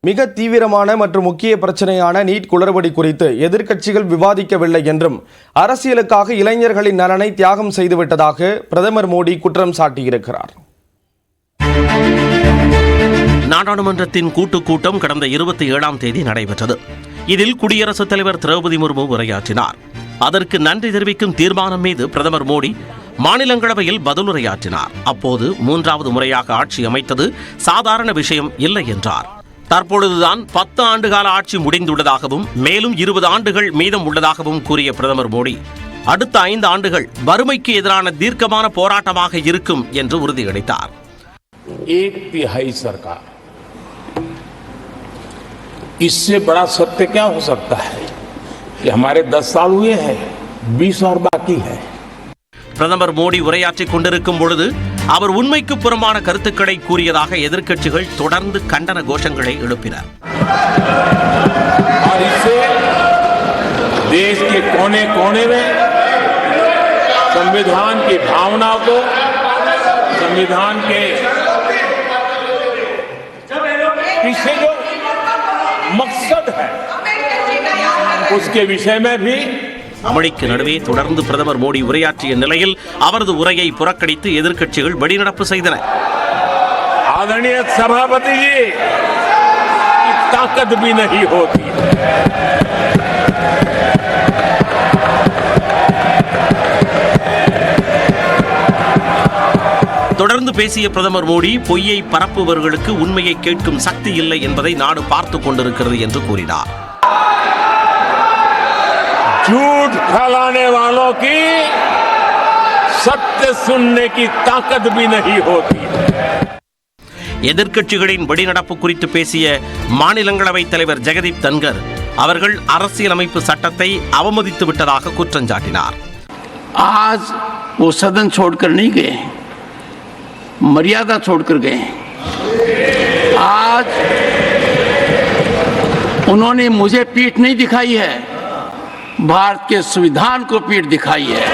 மிக தீவிரமான மற்றும் முக்கிய பிரச்சனையான நீட் குளறுபடி குறித்து எதிர்க்கட்சிகள் விவாதிக்கவில்லை என்றும் அரசியலுக்காக இளைஞர்களின் நலனை தியாகம் செய்துவிட்டதாக பிரதமர் மோடி குற்றம் சாட்டியிருக்கிறார். நாடாளுமன்றத்தின் கூட்டுக்கூட்டம் கடந்த 27ஆம் தேதி நடைபெற்றது. இதில் குடியரசுத் தலைவர் திரௌபதி முர்மு உரையாற்றினார். அதற்கு நன்றி தெரிவிக்கும் தீர்மானம் மீது பிரதமர் மோடி மாநிலங்களவையில் பதிலுரையாற்றினார். அப்போது 3வது முறையாக ஆட்சி அமைத்தது சாதாரண விஷயம் இல்லை என்றார். தற்பொழுதுதான் 10 ஆண்டுகால ஆட்சி முடிந்துள்ளதாகவும் மேலும் 20 ஆண்டுகள் மீதம் உள்ளதாகவும் கூறிய பிரதமர் மோடி அடுத்த 5 ஆண்டுகள் வறுமைக்கு எதிரான தீர்க்கமான போராட்டமாக இருக்கும் என்று உறுதியளித்தார். 1/3 सरकार, इससे बड़ा सत्य क्या हो सकता है कि हमारे 10 साल हुए हैं, 20 और बाकी है. பிரதமர் மோடி உரையாற்றிக் கொண்டிருக்கும் பொழுது அவர் உண்மைக்கு புறம்பான கருத்துக்களை கூறியதாக எதிர்க்கட்சிகள் தொடர்ந்து கண்டன கோஷங்களை எழுப்பினர். देश के कोने कोने में संविधान की भावना को, संविधान के पीछे जो मकसद है उसके विषय में भी அமளிக்கு நடுவே தொடர்ந்து பிரதமர் மோடி உரையாற்றிய நிலையில் அவரது உரையை புறக்கணித்து எதிர்க்கட்சிகள் வெளிநடப்பு செய்தன. आदरणीय सभापति जी की ताकत भी नहीं होती. தொடர்ந்து பேசிய பிரதமர் மோடி பொய்யை பரப்புபவர்களுக்கு உண்மையை கேட்கும் சக்தி இல்லை என்பதை நாடு பார்த்துக் கொண்டிருக்கிறது என்று கூறினார். झूठ फैलाने वालों की सत्य सुनने की ताकत भी नहीं होती. எதிர்க்கட்சிகளின் வெளிநடப்பு குறித்து பேசிய மாநிலங்களவை தலைவர் ஜெகதீப் தன்கர் அவர்கள் அரசியலமைப்பு சட்டத்தை அவமதித்து விட்டதாக குற்றம் சாட்டினார். आज वो सदन छोड़कर नहीं गए, मर्यादा छोड़कर गए. आज उन्होंने मुझे पीठ नहीं दिखाई है, भारत के संविधान को पीठ दिखाई है.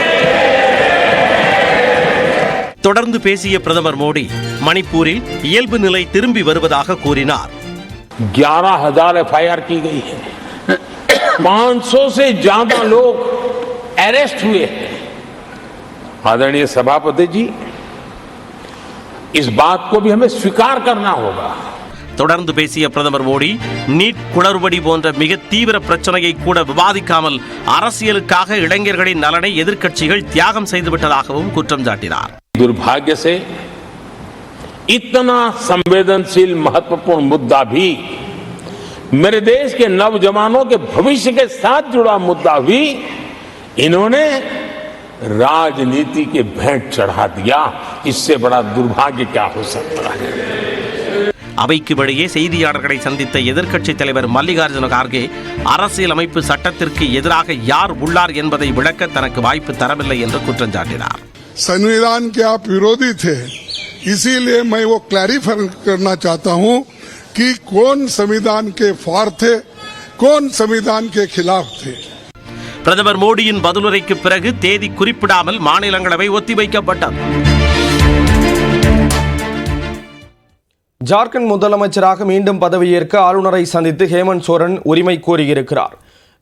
தொடர்ந்து பேசிய பிரதமர் மோடி மணிப்பூரில் இயல்பு நிலை திரும்பி வருவதாக கூறினார். 11,000 FIR की गई है, 500 से ज्यादा लोग अरेस्ट हुए हैं. आदरणीय सभापति जी, इस बात को भी हमें स्वीकार करना होगा. தொடர்ந்து பேசிய பிரதமர் மோடி நீட் குளறுபடி போன்ற மிக தீவிர பிரச்சனையை கூட விவாதிக்காமல் அரசியலுக்காக இளைஞர்களின் நலனை எதிர்க்கட்சிகள் தியாகம் செய்துவிட்டதாகவும் குற்றம் சாட்டினார். दुर्भाग्य से इतना संवेदनशील महत्वपूर्ण मुद्दा भी, मेरे देश के नौजवानों के भविष्य के साथ जुड़ा मुद्दा भी इन्होंने राजनीति के भेंट चढ़ा दिया. इससे बड़ा दुर्भाग्य क्या हो सकता है. அவைக்கு வெளியே செய்தியாளர்களை சந்தித்த எதிர்க்கட்சித் தலைவர் மல்லிகார்ஜுன கார்கே அரசியலமைப்பு சட்டத்திற்கு எதிராக யார் உள்ளார் என்பதை விளக்க தனக்கு வாய்ப்பு தரவில்லை என்று குற்றம் சாட்டினார். संविधान के आप विरोधी थे, इसीलिए मैं वो क्लैरिफाई करना चाहता हूं कि कौन संविधान के फार थे, कौन संविधान के खिलाफ थे. பிரதமர் மோடியின் பதிலுரைக்கு பிறகு தேதி குறிப்பிடாமல் மாநிலங்களவை ஒத்திவைக்கப்பட்டது. ஜார்க்கண்ட் முதலமைச்சராக மீண்டும் பதவியேற்க ஆளுநரை சந்தித்து ஹேமந்த் சோரன் உரிமை கோரியிருக்கிறார்.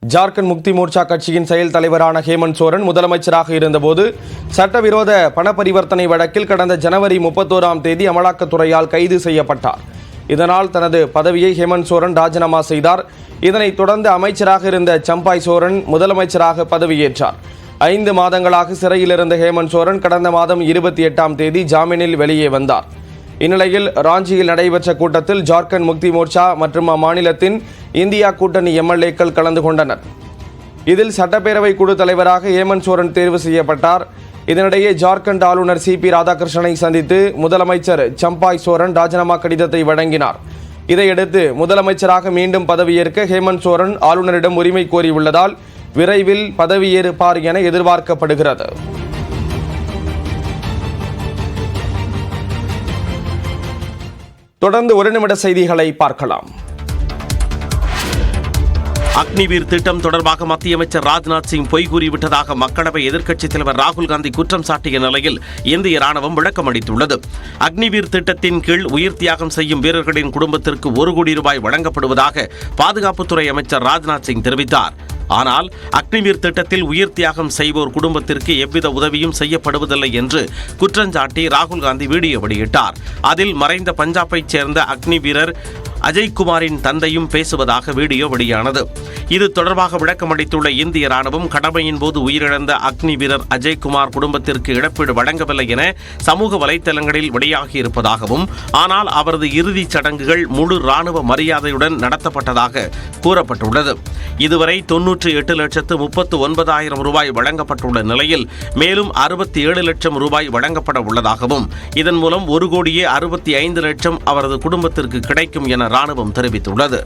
ஜார்க்கண்ட் முக்தி மோர்ச்சா கட்சியின் செயல் தலைவரான ஹேமந்த் சோரன் முதலமைச்சராக இருந்தபோது சட்டவிரோத பண பரிவர்த்தனை வழக்கில் கடந்த ஜனவரி 31ஆம் தேதி அமலாக்கத்துறையால் கைது செய்யப்பட்டார். இதனால் தனது பதவியை ஹேமந்த் சோரன் ராஜினாமா செய்தார். இதனைத் தொடர்ந்து அமைச்சராக இருந்த சம்பாய் சோரன் முதலமைச்சராக பதவியேற்றார். 5 மாதங்களாக சிறையில் இருந்த ஹேமந்த் சோரன் கடந்த மாதம் 28ஆம் தேதி ஜாமீனில் வெளியே வந்தார். இந்நிலையில் ராஞ்சியில் நடைபெற்ற கூட்டத்தில் ஜார்க்கண்ட் முக்தி மோர்ச்சா மற்றும் அம்மாநிலத்தின் இந்தியா கூட்டணி எம்எல்ஏக்கள் கலந்து கொண்டனர். இதில் சட்டப்பேரவை குழு தலைவராக ஹேமந்த் சோரன் தேர்வு செய்யப்பட்டார். இதனிடையே ஜார்க்கண்ட் ஆளுநர் சிபி ராதாகிருஷ்ணனை சந்தித்து முதலமைச்சர் சம்பாய் சோரன் ராஜினாமா கடிதத்தை வழங்கினார். இதையடுத்து முதலமைச்சராக மீண்டும் பதவியேற்க ஹேமந்த் சோரன் ஆளுநரிடம் உரிமை கோரியுள்ளதால் விரைவில் பதவியேற்பார் என எதிர்பார்க்கப்படுகிறது. தொடர்ந்து 1 நிமிட செய்திகளை பார்க்கலாம். அக்னிவீர் திட்டம் தொடர்பாக மத்திய அமைச்சர் ராஜ்நாத் சிங் பொய் கூறிவிட்டதாக மக்களவை எதிர்க்கட்சித் தலைவர் ராகுல் காந்தி குற்றம் சாட்டிய நிலையில் இந்திய ராணுவம் விளக்கம் அளித்துள்ளது. அக்னிவீர் திட்டத்தின் கீழ் உயிர் தியாகம் செய்யும் வீரர்களின் குடும்பத்திற்கு 1 கோடி ரூபாய் வழங்கப்படுவதாக பாதுகாப்புத்துறை அமைச்சர் ராஜ்நாத் சிங் தெரிவித்தார். ஆனால் அக்னிவீர் திட்டத்தில் உயிர் தியாகம் செய்வோர் குடும்பத்திற்கு எவ்வித உதவியும் செய்யப்படுவதில்லை என்று குற்றஞ்சாட்டி ராகுல் காந்தி வீடியோ வெளியிட்டார். அதில் மறைந்த பஞ்சாபைச் சேர்ந்த அக்னி வீரர் அஜய்குமாரின் தந்தையும் பேசுவதாக வீடியோ வெளியானது. இது தொடர்பாக விளக்கமளித்துள்ள இந்திய ராணுவம், கடமையின் போது உயிரிழந்த அக்னி வீரர் அஜய்குமார் குடும்பத்திற்கு இழப்பீடு வழங்கவில்லை என சமூக வலைதளங்களில் வெளியாகியிருப்பதாகவும், ஆனால் அவரது இறுதிச் சடங்குகள் முழு ராணுவ மரியாதையுடன் நடத்தப்பட்டதாக கூறப்பட்டுள்ளது. இதுவரை 98,39,000 ரூபாய் வழங்கப்பட்டுள்ள நிலையில் மேலும் 67 லட்சம் ரூபாய் வழங்கப்பட உள்ளதாகவும், இதன் மூலம் 1,65 லட்சம் அவரது குடும்பத்திற்கு கிடைக்கும் என ராணுவம் தெரிவித்துள்ளது.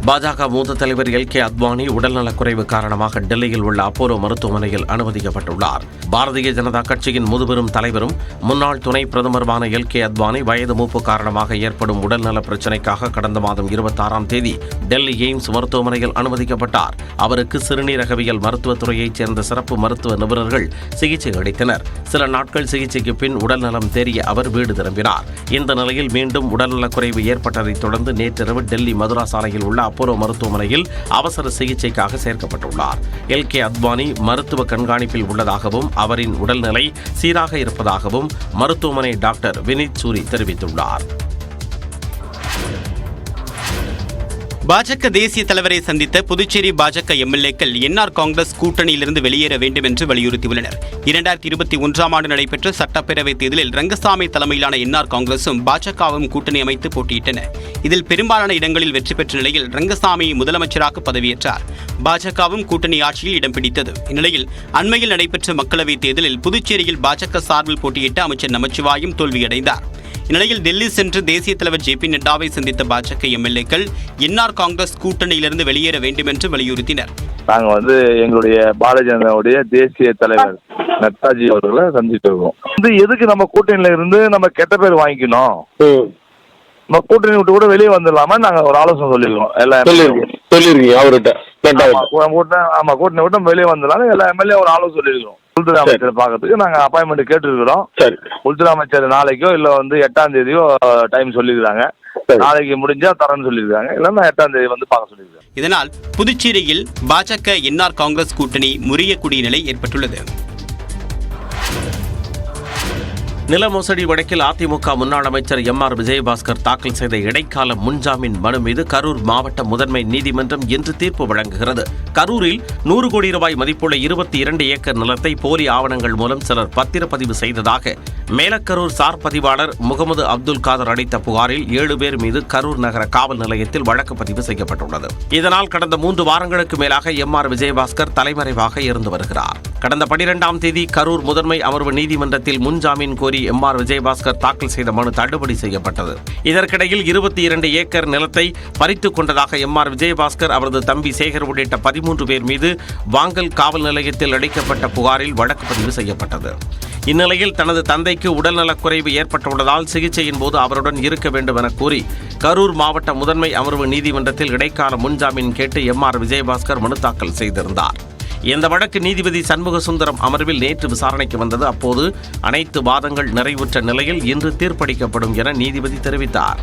பாஜக மூத்த தலைவர் எல்.கே. அத்வானி உடல்நலக்குறைவு காரணமாக டெல்லியில் உள்ள அப்போலோ மருத்துவமனையில் அனுமதிக்கப்பட்டுள்ளார். பாரதிய ஜனதா கட்சியின் முதுபெரும் தலைவரும் முன்னாள் துணை பிரதமருமான எல்.கே. அத்வானி வயது மூப்பு காரணமாக ஏற்படும் உடல்நல பிரச்சினைக்காக கடந்த மாதம் 26ஆம் தேதி டெல்லி எய்ம்ஸ் மருத்துவமனையில் அனுமதிக்கப்பட்டார். அவருக்கு சிறுநீரகவியல் மருத்துவத்துறையைச் சேர்ந்த சிறப்பு மருத்துவ நிபுணர்கள் சிகிச்சை அளித்தனர். சில நாட்கள் சிகிச்சைக்கு பின் உடல்நலம் தேறிய அவர் வீடு திரும்பினார். இந்த நிலையில் மீண்டும் உடல்நலக்குறைவு ஏற்பட்டதைத் தொடர்ந்து நேற்றிரவு டெல்லி மதுரா சாலையில் உள்ள அப்போலோ மருத்துவமனையில் அவசர சிகிச்சைக்காக சேர்க்கப்பட்டுள்ளார். எல்.கே. அத்வானி மருத்துவ கண்காணிப்பில் உள்ளதாகவும் அவரின் உடல்நிலை சீராக இருப்பதாகவும் மருத்துவமனை டாக்டர் வினித் சூரி தெரிவித்துள்ளார். பாஜக தேசிய தலைவரை சந்தித்த புதுச்சேரி பாஜக எம்எல்ஏக்கள் என்ஆர் காங்கிரஸ் கூட்டணியிலிருந்து வெளியேற வேண்டும் என்று வலியுறுத்தியுள்ளனர். 2021ஆம் ஆண்டு நடைபெற்ற சட்டப்பேரவைத் தேர்தலில் ரங்கசாமி தலைமையிலான என்ஆர் காங்கிரசும் பாஜகவும் கூட்டணி அமைத்து போட்டியிட்டன. இதில் பெரும்பாலான இடங்களில் வெற்றி பெற்ற நிலையில் ரங்கசாமி முதலமைச்சராக பதவியேற்றார். பாஜகவும் கூட்டணி ஆட்சியில் இடம் பிடித்தது. இந்நிலையில் அண்மையில் நடைபெற்ற மக்களவைத் தேர்தலில் புதுச்சேரியில் பாஜக சார்பில் போட்டியிட்ட அமைச்சர் நமச்சிவாயும் தோல்வியடைந்தார். இந்நிலையில் டெல்லி சென்று தேசிய தலைவர் ஜே.பி. நட்டாவை சந்தித்த பாஜக எம்எல்ஏக்கள் என்ஆர் காங்கிரஸ் கூட்டணியிலிருந்து வெளியேற வேண்டும் என்று வலியுறுத்தினர். நாங்க எங்களுடைய பாரதிய ஜனதாவுடைய தேசிய தலைவர் நட்டாஜி அவர்களை சந்தித்து இருக்கோம். எதுக்கு நம்ம கூட்டணியில இருந்து நம்ம கெட்ட பேர் வாங்கிக்கணும், நம்ம கூட்டணி விட்டு கூட வெளியே வந்துடலாமா நாங்க ஒரு ஆலோசனை சொல்லிருக்கோம். சொல்லிருக்கீங்க அவர்கிட்ட? கூட்டணி விட்டு வெளியே வந்துடலாம் எல்லா எம்எல்ஏ ஒரு ஆலோசனை சொல்லிருக்கோம். உள்துறை அமைச்சரை பார்க்கறதுக்கு நாங்க அப்பாயின்மெண்ட் கேட்டுருக்கிறோம். உள்துறை அமைச்சர் நாளைக்கோ இல்ல 8ஆம் தேதியோ டைம் சொல்லிருக்காங்க. நாளைக்கு முடிஞ்சா தரேன்னு சொல்லியிருக்காங்க, இல்லைன்னா 8ஆம் தேதி பார்க்க சொல்லியிருக்காங்க. இதனால் புதுச்சேரியில் பாஜக என்ஆர் காங்கிரஸ் கூட்டணி முறியக்கூடிய நிலை ஏற்பட்டுள்ளது. நில மோசடி வழக்கில் அதிமுக முன்னாள் அமைச்சர் எம்.ஆர். விஜயபாஸ்கர் தாக்கல் செய்த இடைக்கால முன்ஜாமீன் மனு மீது கரூர் மாவட்ட முதன்மை நீதிமன்றம் இன்று தீர்ப்பு வழங்குகிறது. கரூரில் 100 கோடி ரூபாய் மதிப்புள்ள 22 ஏக்கர் நிலத்தை போலி ஆவணங்கள் மூலம் சிலர் பத்திரப்பதிவு செய்ததாக மேலக்கரூர் சார் பதிவாளர் முகமது அப்துல் காதர் அளித்த புகாரில் 7 பேர் மீது கரூர் நகர காவல் நிலையத்தில் வழக்கு பதிவு செய்யப்பட்டுள்ளது. இதனால் கடந்த 3 வாரங்களுக்கு மேலாக எம்.ஆர். விஜயபாஸ்கர் தலைமறைவாக இருந்து வருகிறார். கடந்த 12ஆம் தேதி கரூர் முதன்மை அமர்வு நீதிமன்றத்தில் முன்ஜாமீன் கோரி எம்.ஆர். விஜயபாஸ்கர் தாக்கல் செய்த மனு தள்ளுபடி செய்யப்பட்டது. இதற்கிடையில் 22 ஏக்கர் நிலத்தை பறித்துக் கொண்டதாக எம்.ஆர். விஜயபாஸ்கர், அவரது தம்பி சேகர் உள்ளிட்ட 13 பேர் மீது வாங்கல் காவல் நிலையத்தில் அளிக்கப்பட்ட புகாரில் வழக்கு பதிவு செய்யப்பட்டது. இந்நிலையில் தனது தந்தைக்கு உடல்நலக்குறைவு ஏற்பட்டுள்ளதால் சிகிச்சையின் போது அவருடன் இருக்க வேண்டும் என கூறி கரூர் மாவட்ட முதன்மை அமர்வு நீதிமன்றத்தில் இடைக்கால முன்ஜாமீன் கேட்டு எம்.ஆர். விஜயபாஸ்கர் மனு தாக்கல் செய்திருந்தார். இந்த வழக்கு நீதிபதி சண்முக சுந்தரம் அமர்வில் நேற்று விசாரணைக்கு வந்தது. அப்போது அனைத்து வாதங்கள் நிறைவுற்ற நிலையில் இன்று தீர்ப்பளிக்கப்படும் என நீதிபதி தெரிவித்தார்.